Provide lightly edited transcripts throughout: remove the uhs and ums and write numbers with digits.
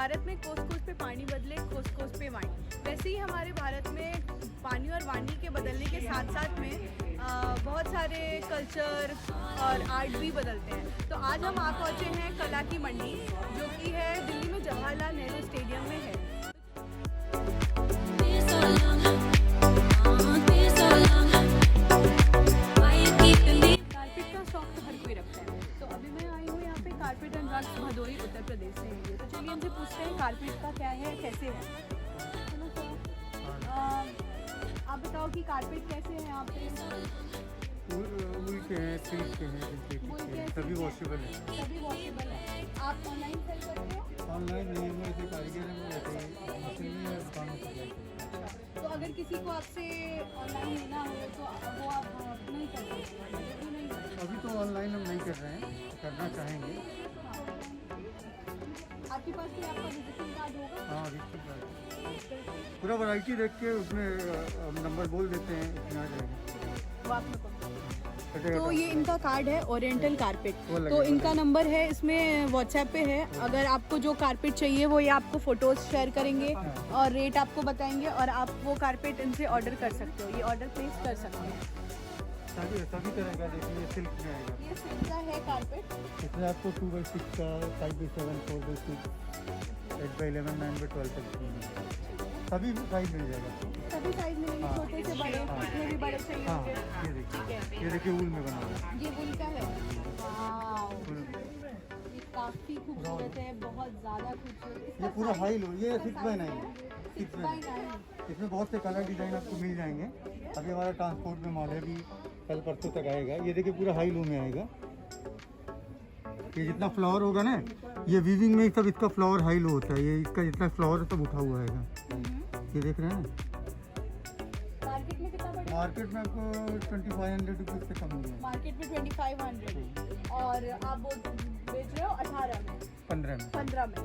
भारत में कोस कोस पे पानी बदले, कोस कोस पे वाणी, वैसे ही हमारे भारत में पानी और वाणी के बदलने के साथ साथ में बहुत सारे कल्चर और आर्ट भी बदलते हैं। तो आज हम आ पहुँचे हैं कला की मंडी, जो कि है दिल्ली में जवाहरलाल नेहरू स्टेडियम में है। कारपेट का शौक तो हर कोई रखता है, तो अभी मैं आई हूँ यहाँ पे carpet and rugs Bhadohi Uttar Pradesh से है। तो चलिए इनसे पूछते हैं कारपेट का क्या है, कैसे है। आप बताओ कि कारपेट कैसे है यहाँ पे? वूल के हैं, सिल्क के हैं, सभी वॉशेबल है। सभी वॉशेबल है। आप ऑनलाइन सेल करते हो? ऑनलाइन नहीं, मैं ऐसे कारीगर हैं, ऐसे मशीन में दुकानों से सप्लाई करते हैं। तो अगर किसी को आपसे ऑनलाइन लेना हो तो वो आप नहीं करते? क्यों नहीं करते? अभी तो ऑनलाइन हम नहीं कर रहे हैं, करना चाहेंगे। आपके पास कोई आपका विजिटिंग कार्ड होगा? हाँ, विजिटिंग कार्ड पूरा वैरायटी देख के उसमें नंबर बोल देते हैं, इसमें आ जाएगा। वो आप लोग को। तो ये इनका कार्ड है ओरिएंटल कारपेट, तो इनका नंबर है इसमें व्हाट्सएप पे है। अगर आपको जो कारपेट चाहिए वो ये आपको फोटोज शेयर करेंगे और रेट आपको बताएंगे और आप वो कारपेट इनसे ऑर्डर कर सकते हो, ये ऑर्डर प्लेस कर सकते हो। सभी तरह का देखिए, सिल्क में आएगा। ये सिल्क का है कारपेट। इसमें आपको 2x6 का, 5x7, 4x6, 8x11, 9x12 तक सभी साइज मिल जाएगा। सभी साइज मिलेंगे, छोटे से बड़े, कितने भी बड़े चाहिए हाँ, होंगे। ये देखिए वूल में बना हुआ है। ये वूल का है। वाव, ये काफी खूबसूरत है, बहुत ज्यादा खूबसूरत। ये पूरा हाई लो, ये 6x9 है। 6x9 इसमें बहुत से कलर डिजाइन आपको मिल जाएंगे। अभी हमारा ट्रांसपोर्ट में माल है, भी कल परसों तक आएगा। ये देखिए पूरा हाई लो में आएगा। ये जितना फ्लावर होगा ना, ये वीविंग में सब इसका फ्लावर हाई लो होता है। ये इसका जितना फ्लावर सब उठा हुआ है, ये देख रहे हैं। मार्केट में कितना पड़ेगा? मार्केट में आपको 2500 रुपीज़ से कम नहीं है। मार्केट में 2500 और आप वो बेच रहे हो 18 में, 15 में। 15 में।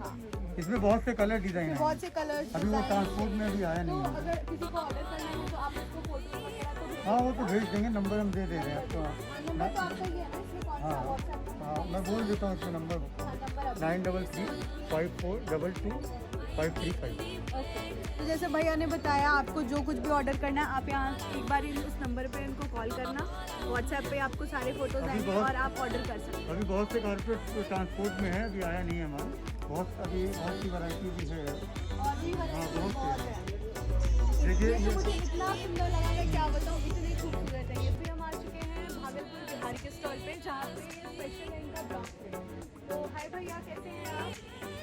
हाँ, इसमें बहुत से कलर डिजाइन है। बहुत से कलर अभी वो ट्रांसपोर्ट में भी आया तो नहीं है। अगर किसी को ऑर्डर करना है तो आप उसको फोटो वगैरह तो हाँ, वो तो भेज देंगे, नंबर हम दे रहे हैं आपको। नंबर तो आपका ही है ना, इसमें कौन सा व्हाट्सएप? हाँ, मैं बोल देता हूँ इसका नंबर, नंबर 9335453535। ओके। तो जैसे भैया ने बताया, आपको जो कुछ भी ऑर्डर करना है आप यहाँ एक बार उस नंबर पे इनको कॉल करना, व्हाट्सएप पे आपको सारे फोटोज आएंगे और आप ऑर्डर कर सकते हैं। अभी बहुत से कारपेट ट्रांसपोर्ट में है, अभी आया नहीं है हमारा। अभी बहुत सी वैरायटी भी है। और भी वैरायटी बहुत बहुत है। देखिए, ये तो मुझे इतना सुंदर लगा है, क्या बताऊँ, इतनी खूबसूरत है। ये फिर हम आ चुके हैं भागलपुर बिहार के स्टॉल पे, जहाँ पे ये स्पेशल है इनका ब्लॉक पे। तो हाय भैया, कैसे हैं आप?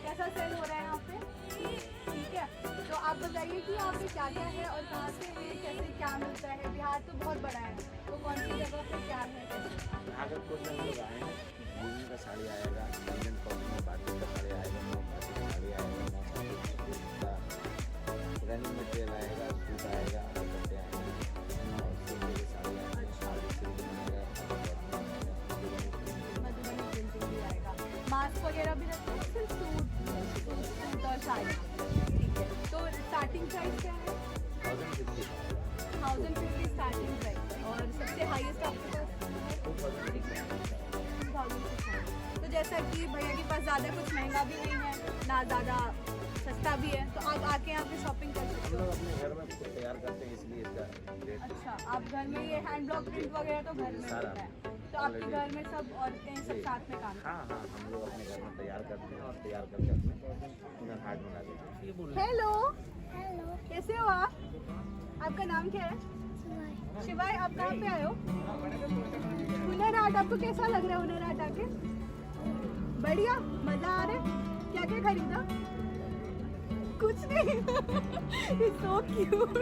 कैसा सेल हो रहा है यहाँ पे? ठीक है, तो आप बताइए कि यहाँ पे क्या क्या है और कहाँ से है, कैसे क्या मिलता है। बिहार तो बहुत बड़ा है, तो कौन सी जगह पे क्या है? भागलपुर में हम लोग आए हैं। यूनियन का साड़ी आएगा, इंडियन कॉटन में बाटिक का साड़ी आएगा, बाटिक का साड़ी आएगा, रनिंग मटेरियल आएगा, सूट आएगा, दुपट्टे आएंगे और सिल्क की साड़ी आएगी, साड़ी सिल्क में आएगा, मधुबनी प्रिंटिंग भी आएगा, मास्क वगैरह भी रखते हैं, सिर्फ सूट और साड़ी। ठीक है, तो स्टार्टिंग प्राइस क्या है? 1050 स्टार्टिंग प्राइस, और सबसे हाईएस्ट आपके पास 2006। तो जैसा कि भैया के पास ज़्यादा कुछ महंगा भी नहीं है ना ज़्यादा सस्ता भी है, तो आप आके यहाँ पे शॉपिंग कर सकते हम हो। लोग अपने घर में खुद तैयार करते हैं, इसलिए इसका रेट। अच्छा, आप घर में ये हैंड ब्लॉक प्रिंट वगैरह तो घर में सारा होता है, तो आपके घर में सब औरतें सब साथ में काम करती हैं? हाँ हाँ, हम लोग अपने घर में तैयार करते हैं और तैयार करके अपने घर हाट बना देते हैं। हेलो, कैसे हो आप? आपका नाम क्या है? शिवाय। आप कहाँ पे आए हो? हुनर हाट। आपको कैसा लग रहा है हुनर हाट आके? बढ़िया, मजा आ रहा है। क्या क्या खरीदा? कुछ नहीं। So cute.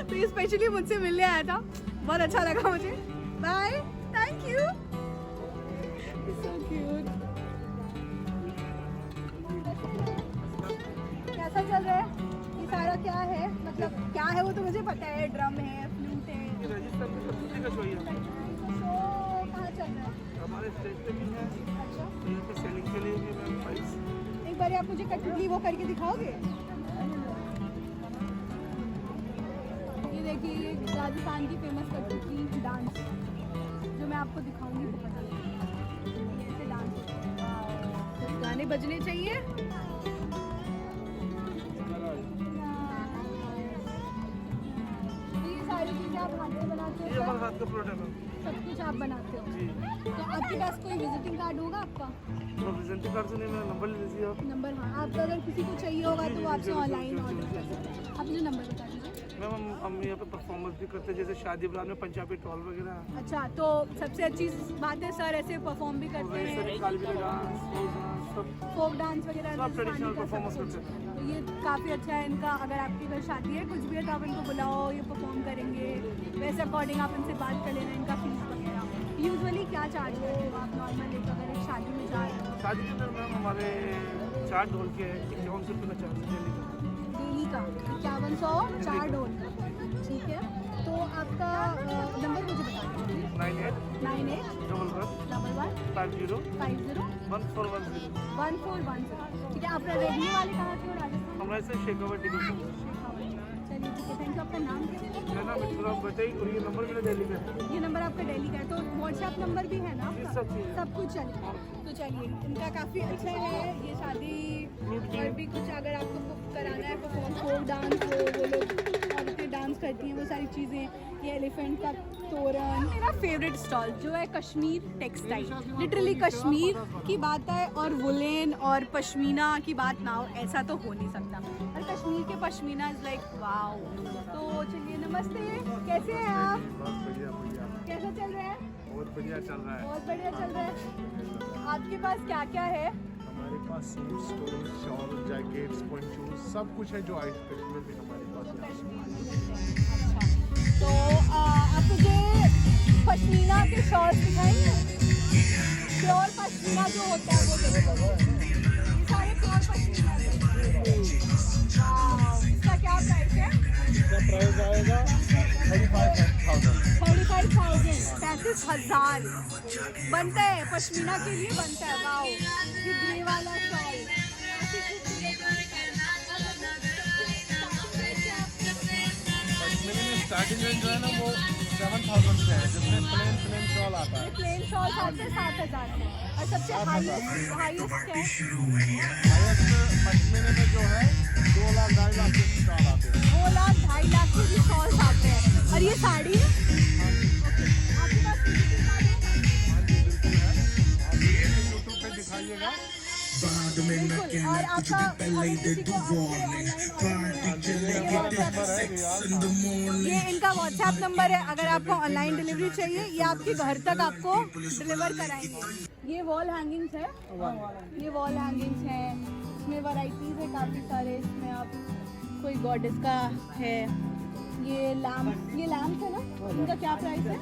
तो ये स्पेशली मुझसे मिलने आया था, बहुत अच्छा लगा मुझे। Bye, thank you. So cute. कैसा चल रहा है? ये सारा क्या है, मतलब क्या है वो तो मुझे पता है, ड्रम है, फ्लूट है। राजस्थान में सब चीज़ें का शो है। शो कहाँ चल रहा है? हमारे स्टेज पे भी है, अच्छा, तो यहाँ पे सेलिंग के लिए भी मैम प्राइस। एक बार आप मुझे कठपुतली वो करके दिखाओगे? ये देखिए, ये राजस्थान की फेमस कठपुतली डांस, जो मैं आपको दिखाऊंगी, वो पता लगेगा। ऐसे डांस, गाने बजने चाहिए। ये सारी चीजें आप हाथ से बनाते ये हो हमारे सर? हाथ का प्रोडक्ट है सब कुछ आप बनाते हो। जी। तो आपके पास कोई विजिटिंग कार्ड होगा आपका? तो विजिटिंग कार्ड से नहीं, मेरा नंबर ले लीजिए आप। नंबर, हाँ, आपका अगर किसी को चाहिए होगा तो वो आपसे ऑनलाइन ऑर्डर कर सकते हैं। आप मुझे नंबर बता दीजिए। मैम हम यहाँ पे परफॉर्मेंस भी करते हैं, जैसे शादी ब्याह में पंजाबी टॉल वगैरह। अच्छा, तो सबसे अच्छी बात है सर ऐसे परफॉर्म भी करते हैं, कालबेली डांस, सब फोक डांस वगैरह सब राजस्थानी ट्रेडिशनल का सब परफॉर्मेंस कुछ। करते हैं। तो ये काफ़ी अच्छा है इनका। अगर आपकी घर शादी है कुछ भी है तो आप इनको बुलाओ, ये परफॉर्म करेंगे, वैसे अकॉर्डिंग आप इनसे बात कर लेना इनका फीस वगैरह। यूजुअली क्या चार्ज है आप नॉर्मल एक अगर एक शादी में जा रहे हो? शादी के अंदर मैम हमारे 4 ढोल के 51 रुपये का चार्ज है डेली का 5100 4 ढोल का, ठीक है। तो आपका नंबर मुझे बता दीजिए। 98 98 11 50 50 1410। 1410, ठीक है। आप रहने वाले कहाँ के हो? राजस्थान। हमारे से शेखावट डिवीजन। चलिए ठीक है, थैंक यू। आपका नाम क्या है? मेरा नाम मिथुन राम भट्टाई और ये नंबर मेरा दिल्ली का है। ये नंबर आपका दिल्ली का है, तो व्हाट्सएप नंबर भी है ना आपका? सब चीज़ है। सब कुछ चलेगा। तो चलिए, इनका काफ़ी अच्छा है ये शादी और भी कुछ अगर आपको कराना है परफॉर्म, फोक डांस हो, वो लोग औरतें डांस करती हैं वो सारी चीज़ें, ये एलिफेंट का तोरण। मेरा फेवरेट स्टॉल जो है कश्मीर टेक्सटाइल, लिटरली कश्मीर की बात है और वुलेन और पश्मीना की बात ना हो ऐसा तो हो नहीं सकता। और कश्मीर के पश्मीना इज़ लाइक वाओ। तो चलिए, नमस्ते, कैसे हैं आप? बहुत बढ़िया बढ़िया, कैसा चल रहा है? बहुत बढ़िया चल रहा है। बहुत बढ़िया चल रहा है। आपके पास क्या क्या है? हमारे पास सूट, स्टोल, शॉल, जैकेट्स, पंचूज सब कुछ है जो आज कश्मीर में हमारे पास है। अच्छा, तो आप मुझे पश्मीना के शॉल दिखाएंगे? प्योर पश्मीना जो होता है वो देखो, ये सारे प्योर पश्मीना हैं। वाव, इसका क्या प्राइस है? इसका प्राइस आएगा 35,000। 35,000 बनता है पश्मीना के लिए, बनता है। वाओ, ये ग्रे वाला शॉल कश्मीर में स्टार्टिंग रेंज जो है ना वो 7,000 से है, जिसमें प्लेन शॉल आता है। प्लेन शॉल 7,000 है और सबसे हाईएस्ट है हाईएस्ट कश्मीर में जो है 2 लाख 2.5 लाख के शॉल आते हैं। 2 लाख 2.5 लाख के भी शॉल्स आते हैं। और ये साड़ी है? आपके पास visiting card है? हाँ जी बिल्कुल है, आप यूट्यूब पे दिखाइएगा। बिल्कुल। और आपका अगर किसी को ये इनका व्हाट्सएप नंबर है, अगर आपको ऑनलाइन डिलीवरी चाहिए ये आपके घर तक आपको डिलीवर कराएंगे। ये वॉल हैंगिंग्स है, ये वॉल हैंगिंग्स हैं, इसमें वैरायटीज है काफ़ी सारे। इसमें आप कोई गॉडेस का है, ये लैम्प है ना, इनका क्या प्राइस है?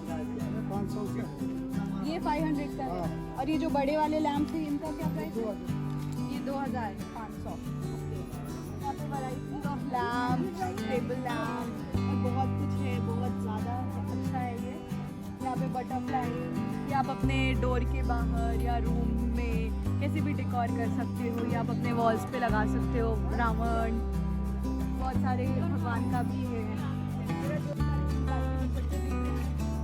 500 से ये 500 का है। और ये जो बड़े वाले लैम्प है इनका क्या प्राइस है? ये 2,500। यहाँ पे variety of lamp, table lamp और बहुत कुछ है, बहुत ज़्यादा अच्छा है ये। यहाँ पे बटरफ्लाई, ये आप अपने डोर के बाहर या रूम में कैसे भी डेकोर कर सकते हो, या आप अपने वॉल्स पे लगा सकते हो। रावण, बहुत सारे भगवान का भी है।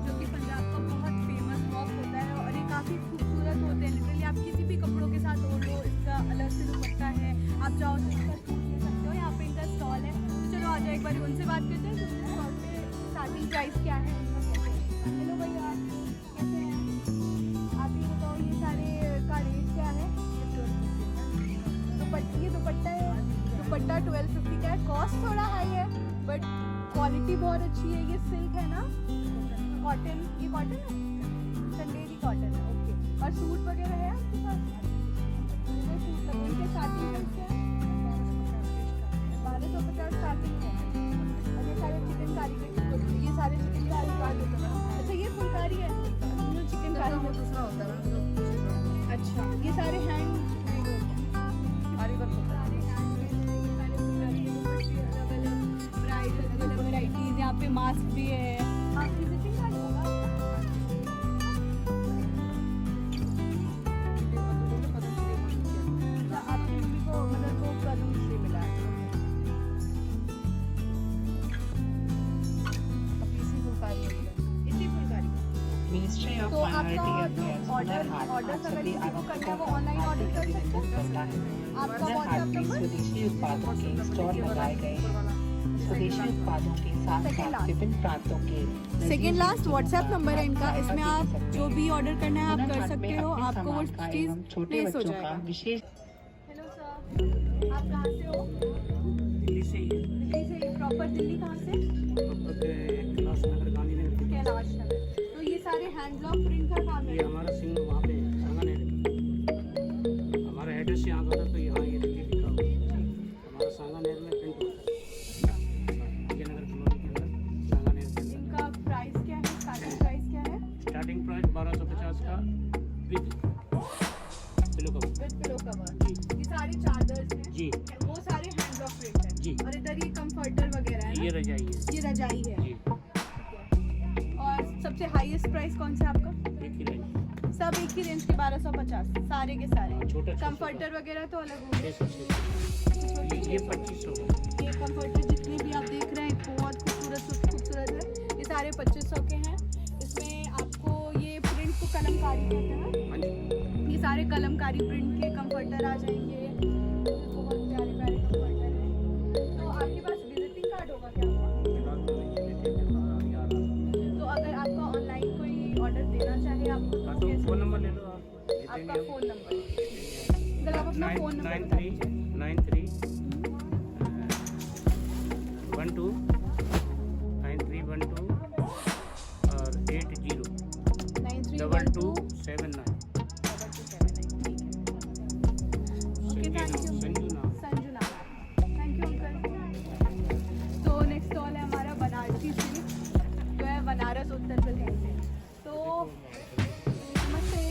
जो कि पंजाब का बहुत फेमस वॉक होता है और ये काफ़ी खूबसूरत होते हैं। लिटरली आप किसी भी कपड़ों के साथ ओढ़ लो, इसका अलग से दुपट्टा है, आप चाहो तो इसका सूट ले सकते हो। यहाँ पे इनका स्टॉल है, तो चलो आ जाओ एक बार उनसे बात करते हैं कि उनके स्टॉल पे स्टार्टिंग प्राइस क्या है उनका कैसे है। हेलो भैया, कैसे हैं आप? ये बताओ ये सारे का रेट क्या है? ये दुपट्टा है, दुपट्टा 1250 का है। कॉस्ट थोड़ा हाई है बट क्वालिटी बहुत अच्छी है। ये सिल्क है ना, कॉटन, ये कॉटन है, चंदेरी कॉटन है। ओके, और सूट वगैरह है आपके पास? ये सूट लगे, इनके स्टार्टिंग प्राइस क्या है? 1250 स्टार्टिंग है। और ये सारे चिकनकारी के, ये सारे चिकनकारी का। अच्छा, ये फुलकारी है, चिकनकारी में दूसरा होता है। अच्छा, ये सारे हैंड वैराइटीज, यहाँ पे मास्क भी है। आप विजिटिंग कार्ड होगा आपके मम्मी को, मदर को पद्मश्री मिला है। इसी फुलकारी Ministry of तो Minority आपका Affairs. जो ऑर्डर अगर किसी को करना है वो ऑनलाइन ऑर्डर कर सकते हैं। आपका व्हाट्सएप नंबर स्वदेशी उत्पादों के स्टॉल लगाए गए हैं। स्वदेशी उत्पादों के साथ साथ विभिन्न प्रांतों के सेकेंड लास्ट व्हाट्सएप नंबर है इनका, इसमें आप जो भी ऑर्डर करना है आप कर सकते हो, आपको वो चीज़ छोटे प्लेस हो बच्चों का जाएगा। विशेष। हेलो सर, आप कहाँ से हो? दिल्ली से ही है। दिल्ली से। प्रॉपर दिल्ली कहाँ से? कैलाश नगर गांधीनगर। कैलाश नगर। तो ये सारे हैंड ब्लॉक प्रिंट का काम है? ये हमारा सिंगर वहाँ पे सांगानेर में। हमारा एड्रेस यहाँ का था तो यहाँ ये दिल्ली लिखा हुआ है। हमारा सांगानेर में प्रिंट होता है, विजयनगर कॉलोनी के अंदर सांगानेर के अंदर। इनका प्राइस क्या है, स्टार्टिंग प्राइस क्या है? स्टार्टिंग प्राइस 1250 का with pillow cover. With pillow cover. जी ये सारी चादर्स हैं जी वो सारे हैंड ब्लॉक प्रिंट है जी। और इधर ये कंफर्टर वगैरह है ना? ये रजाई है ये रजाई है। जी। और सबसे हाईएस्ट प्राइस कौन सा है आपका? एक ही रेंज। सब एक ही रेंज के 1250 सारे के सारे। छोटा कंफर्टर वगैरह तो अलग होंगे। ये 2500 ये कंफर्टर जितने भी आप देख रहे हैं बहुत खूबसूरत है। ये सारे 2500 के हैं। इसमें आपको ये प्रिंट को कलमकारी कहते हैं ना? हाँ जी। ये सारे कलमकारी प्रिंट के कंफर्टर आ जाएंगे। बहुत प्यारे प्यारे कंफर्टर हैं। तो आपके पास विजिटिंग कार्ड होगा क्या? तो अगर आपका ऑनलाइन कोई ऑर्डर देना चाहे आपको तो कैसे? फोन नंबर ले लो आप। आपका फ़ोन नंबर अगर आप अपना फ़ोन नंबर बता दीजिए। 93 12 9312 और 80 2279। Okay, thank you. संजू नाम। संजू नाम। Thank you uncle. तो नेक्स्ट स्टॉल है हमारा बनारसी सिल्क, जो है बनारस उत्तर प्रदेश से। तो नमस्ते,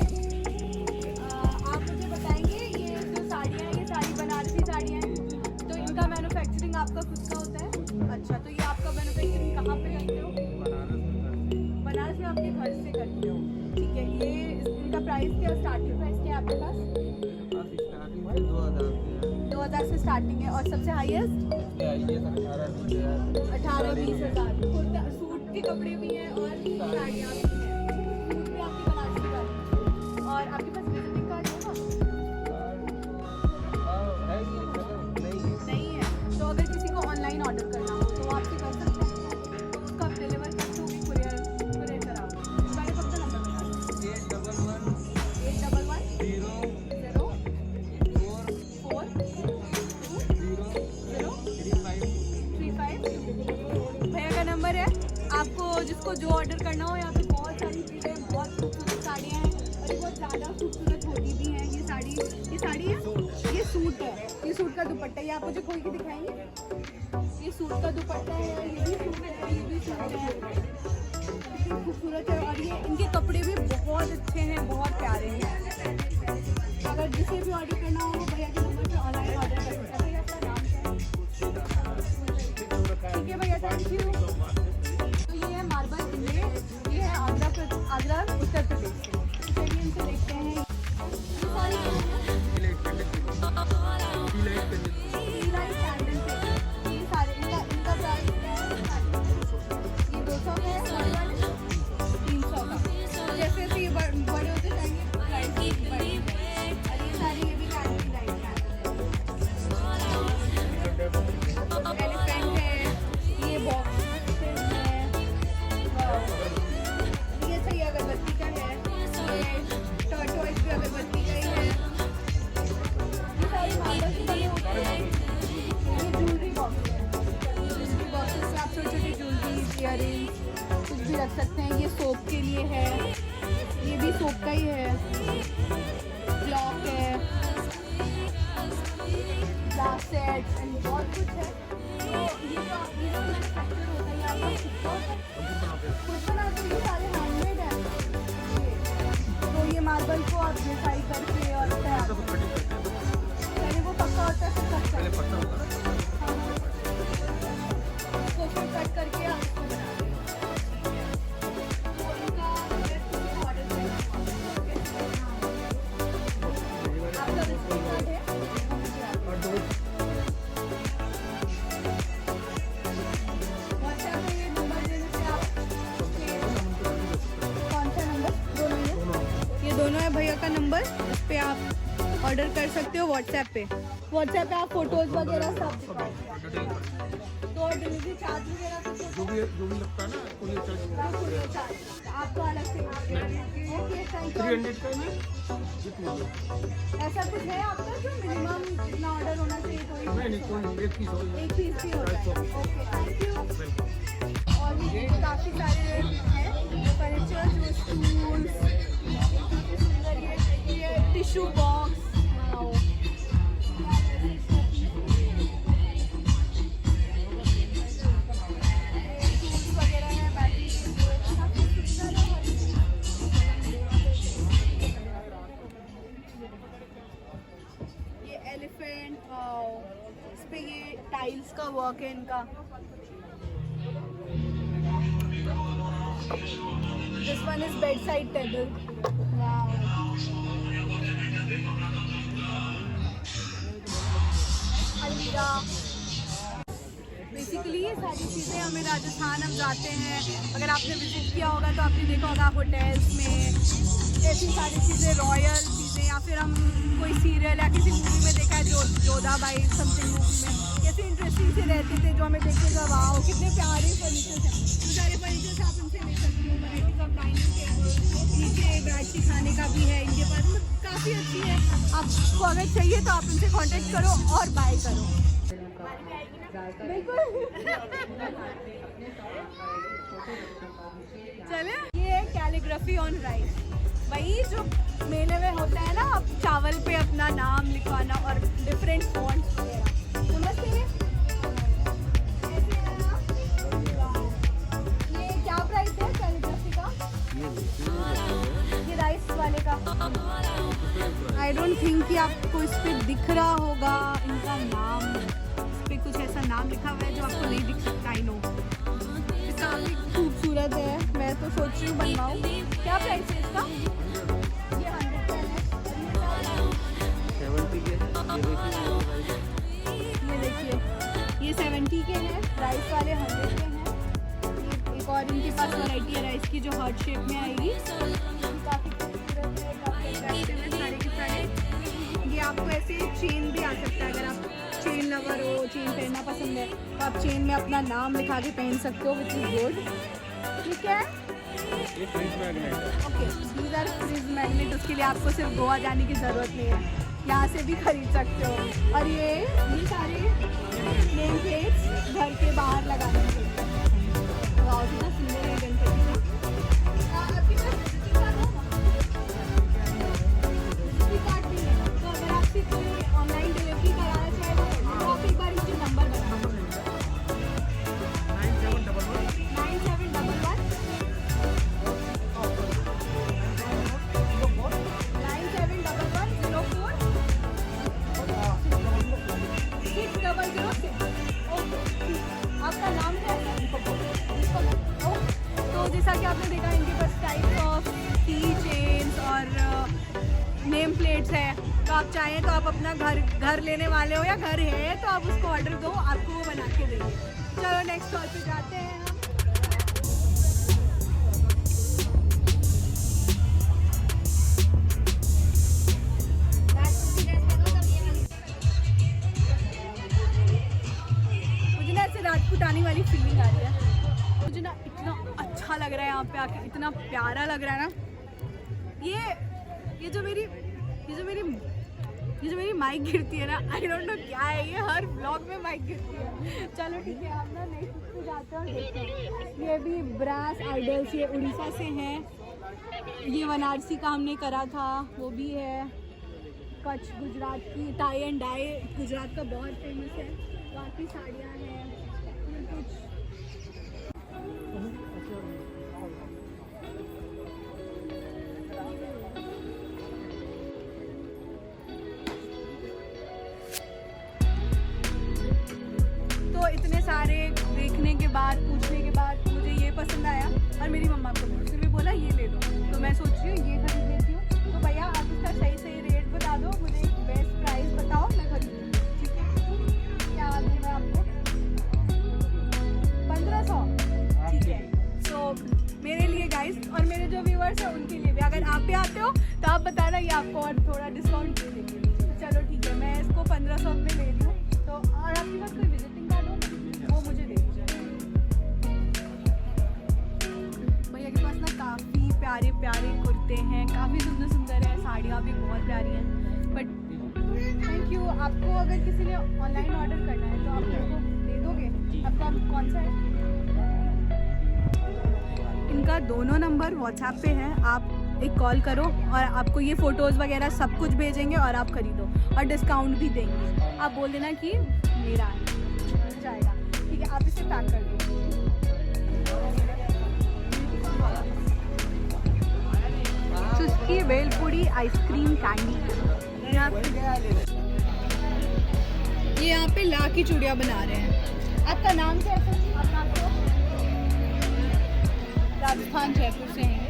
आप मुझे बताएंगे ये जो साड़ियाँ हैं ये सारी बनारसी साड़ियाँ हैं, तो इनका मैन्युफैक्चरिंग आपका खुद का होता है? अच्छा, तो ये आपका मैन्युफैक्चरिंग कहाँ पे करते हो? बनारस में आपके घर से करते हो, ठीक है। ये इनका प्राइस क्या, स्टार्टिंग प्राइस क्या है आपके पास? 2000 से स्टार्टिंग है। और सबसे हाईएस्ट 18-20 हज़ार। कुर्ता सूट के कपड़े भी हैं और साड़ियाँ भी हैं। सूट भी आपके बनारसी का। और आपके पास विजिटिंग कार्ड होगा? नहीं है। तो अगर किसी को ऑनलाइन ऑर्डर करना हो तो आपसे कर सकते हैं, तो उसको आप डिलीवर कर दोगे, कुरियर कराओगे। इसका फक्त नंबर बता दो। 811 0 4 35। भैया का नंबर है। आपको जिसको जो ऑर्डर करना हो, यहाँ पे बहुत सारी चीज़ें हैं, बहुत खूबसूरत साड़ियाँ हैं और ये बहुत ज़्यादा खूबसूरत होती भी हैं। ये साड़ी है, ये सूट है, ये सूट का दुपट्टा। ये आप मुझे खोल के दिखाएंगे? ये सूट का दुपट्टा है, ये भी सूट है, ये भी सूट है। कितनी खूबसूरत है। और ये इनके कपड़े भी बहुत अच्छे हैं, बहुत प्यारे हैं। अगर जिसे भी ऑर्डर करना हो भैया के नंबर पे ऑनलाइन ऑर्डर कर सकते हैं। भैया आपका नाम क्या है? ठीक है भैया, थैंक यू। तो ये है मार्बल इमेज, ये है आगरा उत्तर प्रदेश से। चलिए इनसे देखते हैं। ये सारी ये सारे इनका प्राइस क्या है? ये 200 का है, 300 का। जैसे जैसे ये बड़े होते जाएंगे प्राइस बढ़ेगी। और ये सारी ये भी कैंडी लाइट है। एलिफेंट है, ये बॉक्स है, ये सही अगरबत्ती का है, ये टर्टोइज भी अगरबत्ती का ही है। ये सारी मार्बल से बने होते हैं। ये ज्वेलरी बॉक्स है, ज्वेलरी बॉक्सेस में आप छोटी छोटी ज्वेलरी, इयररिंग्स कुछ भी रख सकते हैं। ये सोप के लिए है, ये भी सोप का ही है। क्लॉक है, ग्लास सेट एंड बहुत कुछ है। तो ये जो मैन्युफैक्चर होता है आपका खुद बनाते हो, ये सारे हैंडमेड है। तो ये मार्बल को आप डिसाइड करके और तैयार पहले वो पक्का होता है, फिर कट करते हैं। उसको फिर कट करके आप इसको बनाते हैं। तो इनका ऑर्डर आपका विजिटिंग कार्ड है? व्हाट्सएप पे ये नंबर देने से आप कॉल, इस पे आप ऑर्डर कर सकते हो व्हाट्सएप पे आप फोटोज वगैरह सब दिखाओ। तो डिलीवरी चार्ज वगैरह जो भी लगता है ना कोरियर चार्ज आपको अलग से ओके थैंक यू। 300 का है ऐसा कुछ है आपका जो मिनिमम इतना ऑर्डर होना चाहिए? नहीं एक पीस हो एक पीस भी होता है। Okay thank you. और ये काफ़ी सारे हैं फर्नीचर, जो स्टूल्स, ये टिश्यू बॉक्स, इस पे ये टाइल्स का वर्क है इनका। This one is bed side table. अलमीरा। बेसिकली ये सारी चीज़ें हमें राजस्थान हम जाते हैं, अगर आपने विजिट किया होगा तो आपने देखा होगा होटल्स में ऐसी सारी चीज़ें, रॉयल चीज़ें, या फिर हम कोई सीरियल या किसी मूवी में देखा है जो जोधाबाई समथिंग मूवी में कैसे इंटरेस्टिंग से रहते थे, जो हमें देखते थे वाओ कितने प्यारे फर्नीचर्स हैं। तो सारे फर्नीचर्स आप उनसे ले सकते हो। वैराइटीज ऑफ डाइनिंग टेबल, नीचे बैठ के खाने का भी है इनके पास, मतलब काफ़ी अच्छी है। आपको अगर चाहिए तो आप उनसे कॉन्टेक्ट करो और बाय करो। बिल्कुल। चले, ये है कैलीग्राफी ऑन राइस, वही जो मेले में होता है ना, आप चावल पे अपना नाम लिखवाना और डिफरेंट फॉन्ट्स वगैरह। नमस्ते, ये क्या प्राइस है कैलीग्राफी का? ये राइस वाले का आई डोंट थिंक कि आपको इस पे दिख रहा होगा इनका नाम। इस पे कुछ ऐसा नाम लिखा हुआ है जो आपको नहीं दिख सकता। आई नो काफ़ी खूबसूरत है, मैं तो सोच रही हूँ बनवाऊँ। क्या प्राइस है इसका? ये 100 का है। 70 के ये देखिए, ये 70 के हैं, राइस वाले 100 के हैं। एक और इनके पास वैरायटी है राइस की जो हार्ट शेप में आएगी, काफ़ी खूबसूरत है, काफ़ी अट्रैक्टिव है सारे के सारे। ये आपको ऐसे चेन भी आ सकता है, अगर आप चेन लवर हो, चेन पहनना पसंद है तो आप चेन में अपना नाम लिखा के पहन सकते हो, विच इज़ गुड। ठीक है, ये फ्रिज मैग्नेट है। Okay, these are fridge magnet. उसके लिए आपको सिर्फ गोवा जाने की ज़रूरत नहीं है, यहाँ से भी खरीद सकते हो। और ये सारे नेम प्लेट्स घर के बाहर लगाने के लिए। वाओ, कितना सुंदर है गणपति का। आपके पास विजिटिंग कार्ड होगा? विजिटिंग कार्ड भी है, तो अगर आप सिर्फ ऑनलाइन डिलीवरी कराना चाहें तो आप एक बार इनके नंबर बताओ। 9711 आपका नाम क्या है? तो जैसा कि आपने देखा इनके पास टाइप ऑफ की चेन्स और नेम प्लेट्स है, तो आप चाहें तो आप अपना घर लेने वाले हो या घर है तो आप उसको ऑर्डर दो, आपको वो बना के देंगे। चलो नेक्स्ट स्टॉल पे जाते हैं हम। राजपूतानी वाली फीलिंग आ रही है मुझे ना, इतना अच्छा लग रहा है यहाँ पे आके, इतना प्यारा लग रहा है ना। ये जो मेरी माइक गिरती है ना, आई डोंट नो क्या है ये, हर ब्लॉग में माइक गिरती है। चलो ठीक है, आप ना नेक्स्ट पे जाते हैं और देखते हैं। ये भी ब्रास आइडल्स, ये उड़ीसा से हैं। ये बनारसी का हमने करा था, वो भी है। कच्छ गुजरात की टाई एंड डाई गुजरात का बहुत फेमस है। बाकी साड़ियाँ हैं कुछ। तो इतने सारे देखने के बाद, पूछने के बाद मुझे ये पसंद आया और मेरी मम्मा को भी, उसने भी बोला ये ले लो, तो मैं सोच रही हूँ ये खरीद लेती हूँ। तो भैया आप इसका सही रेट बता दो, मुझे एक बेस्ट प्राइस बताओ, मैं खरीद लूँ। ठीक है, क्या दूँ मैं आपको? 1500। ठीक है, तो मेरे लिए गाइस और मेरे जो व्यूअर्स हैं उनके लिए भी, अगर आप भी आते हो तो आप बताना, ये आपको और आपके पास कोई विजिटिंग कार्ड हो वो मुझे दे दीजिए। भैया के पास ना काफ़ी प्यारे प्यारे कुर्ते हैं, काफ़ी सुंदर सुंदर है, साड़ियाँ भी बहुत प्यारी हैं। But thank you. आपको अगर किसी ने ऑनलाइन ऑर्डर करना है तो आप मेरे को दे दोगे? आपका कौन सा है? इनका दोनों नंबर व्हाट्सएप पे है, आप एक कॉल करो और आपको ये फ़ोटोज़ वगैरह सब कुछ भेजेंगे और आप खरीदो और डिस्काउंट भी देंगे। आप बोल देना कि मेरा है, मिल जाएगा। ठीक है, आप इसे पैक कर दो। चुस्की भेलपुरी आइसक्रीम कैंडी। ये यहाँ पे ला की चूड़ियाँ बना रहे हैं। आपका नाम क्या है? अपना आपको राजस्थान जयपुर से हैं ये।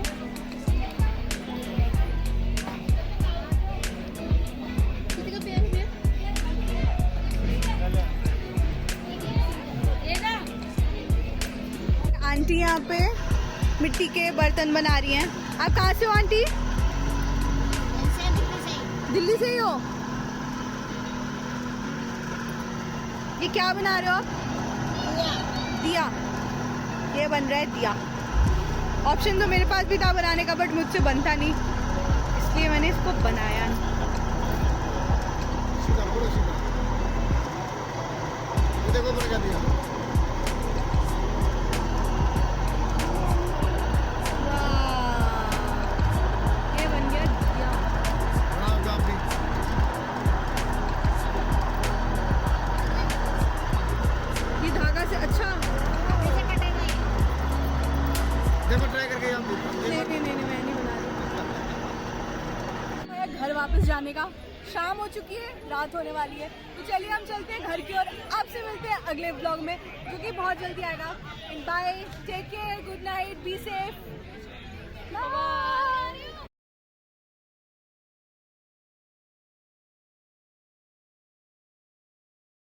आंटी यहाँ पे मिट्टी के बर्तन बना रही हैं। आप कहाँ से हो आंटी? दिल्ली से ही हो? ये क्या बना रहे हो आप? दिया। ये बन रहा है दिया। ऑप्शन तो मेरे पास भी था बनाने का, बट मुझसे बनता नहीं, इसलिए मैंने इसको बनाया नहीं। देखो मैंने क्या दिया। ये बन गया दिया। ये धागा से अच्छा देखो ट्राई करके आप नहीं, मैं नहीं बना रही। घर वापस जाने का, शाम हो चुकी है, रात होने वाली है, तो चलिए हम चलते हैं घर की ओर। आपसे मिलते हैं अगले ब्लॉग में, जो कि बहुत जल्दी आएगा। Bye, take care, good night, be safe.